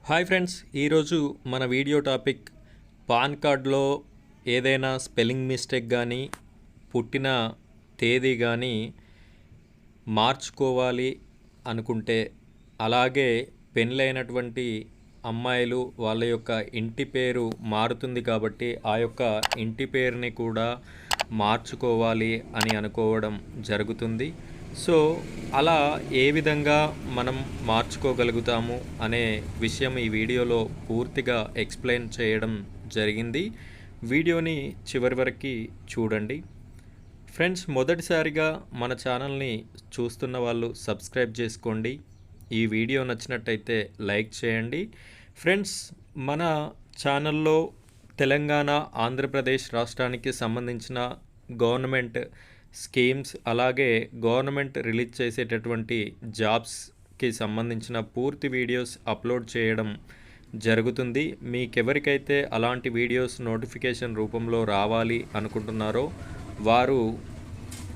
Hi friends, ఈరోజు మన video topic pan కార్డ్లో ఏదైనా స్పెల్లింగ్ మిస్టేక్ కానీ పుట్టిన తేదీ కానీ మార్చుకోవాలి అనుకుంటే, అలాగే పెళ్ళైనటువంటి అమ్మాయిలు వాళ్ళ యొక్క ఇంటి పేరు మారుతుంది కాబట్టి ఆ యొక్క ఇంటి పేరుని కూడా మార్చుకోవాలి అని అనుకోవడం జరుగుతుంది. సో అలా ఏ విధంగా మనం మార్చుకోగలుగుతాము అనే విషయం ఈ వీడియోలో పూర్తిగా ఎక్స్ప్లెయిన్ చేయడం జరిగింది. వీడియోని చివరి వరకు చూడండి. ఫ్రెండ్స్, మొదటిసారిగా మన ఛానల్ని చూస్తున్న వాళ్ళు సబ్స్క్రైబ్ చేసుకోండి. ఈ వీడియో నచ్చినట్టయితే లైక్ చేయండి. ఫ్రెండ్స్, మన ఛానల్లో తెలంగాణ, ఆంధ్రప్రదేశ్ రాష్ట్రానికి సంబంధించిన గవర్నమెంట్ స్కీమ్స్, అలాగే గవర్నమెంట్ రిలీజ్ చేసేటటువంటి జాబ్స్కి సంబంధించిన పూర్తి వీడియోస్ అప్లోడ్ చేయడం జరుగుతుంది. మీకెవరికైతే అలాంటి వీడియోస్ నోటిఫికేషన్ రూపంలో రావాలి అనుకుంటున్నారో వారు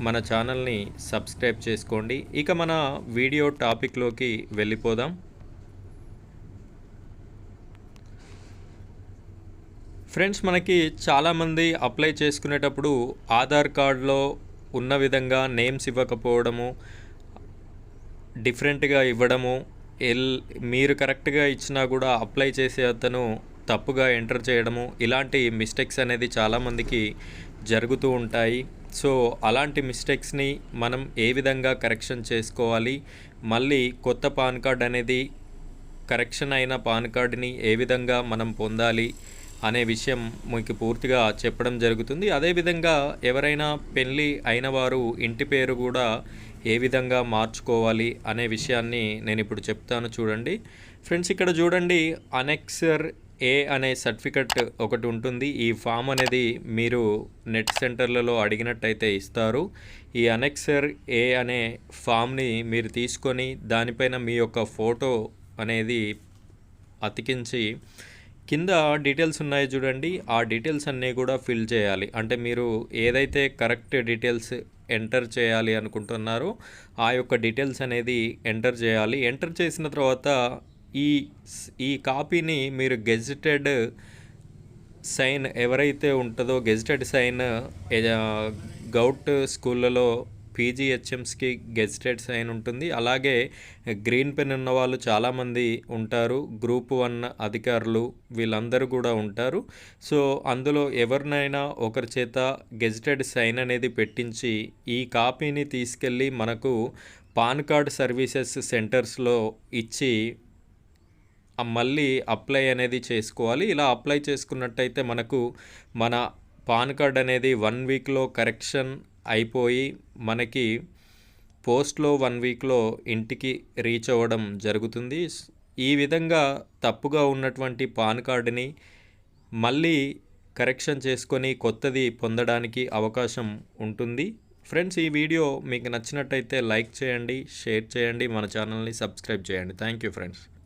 మన ఛానల్ని సబ్స్క్రైబ్ చేసుకోండి. ఇక మన వీడియో టాపిక్లోకి వెళ్ళిపోదాం. ఫ్రెండ్స్, మనకి చాలామంది అప్లై చేసుకునేటప్పుడు ఆధార్ కార్డులో ఉన్న విధంగా నేమ్స్ ఇవ్వకపోవడము, డిఫరెంట్గా ఇవ్వడము, మీరు కరెక్ట్గా ఇచ్చినా కూడా అప్లై చేసే అతను తప్పుగా ఎంటర్ చేయడము, ఇలాంటి మిస్టేక్స్ అనేది చాలామందికి జరుగుతూ ఉంటాయి. సో అలాంటి మిస్టేక్స్ని మనం ఏ విధంగా కరెక్షన్ చేసుకోవాలి, మళ్ళీ కొత్త పాన్ కార్డ్ అనేది కరెక్షన్ అయిన పాన్ కార్డుని ఏ విధంగా మనం పొందాలి అనే విషయం మీకు పూర్తిగా చెప్పడం జరుగుతుంది. అదేవిధంగా ఎవరైనా పెళ్ళి అయిన వారు ఇంటి పేరు కూడా ఏ విధంగా మార్చుకోవాలి అనే విషయాన్ని నేను ఇప్పుడు చెప్తాను, చూడండి. ఫ్రెండ్స్, ఇక్కడ చూడండి, అనెక్సర్ ఏ అనే సర్టిఫికెట్ ఒకటి ఉంటుంది. ఈ ఫామ్ అనేది మీరు నెట్ సెంటర్లలో అడిగినట్టయితే ఇస్తారు. ఈ అనెక్సర్ ఏ అనే ఫామ్ని మీరు తీసుకొని దానిపైన మీ యొక్క ఫోటో అనేది అతికించి కింద డీటెయిల్స్ ఉన్నాయి చూడండి, ఆ డీటెయిల్స్ అన్నీ కూడా ఫిల్ చేయాలి. అంటే మీరు ఏదైతే కరెక్ట్ డీటెయిల్స్ ఎంటర్ చేయాలి అనుకుంటున్నారో ఆ యొక్క డీటెయిల్స్ అనేది ఎంటర్ చేయాలి. ఎంటర్ చేసిన తర్వాత ఈ కాపీని మీరు గెజిటెడ్ సైన్ ఎవరైతే ఉంటుందో గెజిటెడ్ సైన్ గౌట్ స్కూళ్ళలో పీజీహెచ్ఎంస్కి గెజిటెడ్ సైన్ ఉంటుంది. అలాగే గ్రీన్ పెన్ ఉన్న వాళ్ళు చాలామంది ఉంటారు, గ్రూప్ 1 అధికారులు వీళ్ళందరూ కూడా ఉంటారు. సో అందులో ఎవరినైనా ఒకరి చేత గెజిటెడ్ సైన్ అనేది పెట్టించి ఈ కాపీని తీసుకెళ్ళి మనకు పాన్ కార్డ్ సర్వీసెస్ సెంటర్స్లో ఇచ్చి మళ్ళీ అప్లై అనేది చేసుకోవాలి. ఇలా అప్లై చేసుకున్నట్టయితే మనకు మన పాన్ కార్డ్ అనేది 1 వీక్లో కరెక్షన్ అయిపోయి మనకి పోస్ట్లో 1 వీక్లో ఇంటికి రీచ్ అవ్వడం జరుగుతుంది. ఈ విధంగా తప్పుగా ఉన్నటువంటి పాన్ కార్డుని మళ్ళీ కరెక్షన్ చేసుకొని కొత్తది పొందడానికి అవకాశం ఉంటుంది. ఫ్రెండ్స్, ఈ వీడియో మీకు నచ్చినట్టయితే లైక్ చేయండి, షేర్ చేయండి, మన ఛానల్ని సబ్స్క్రైబ్ చేయండి. Thank you friends.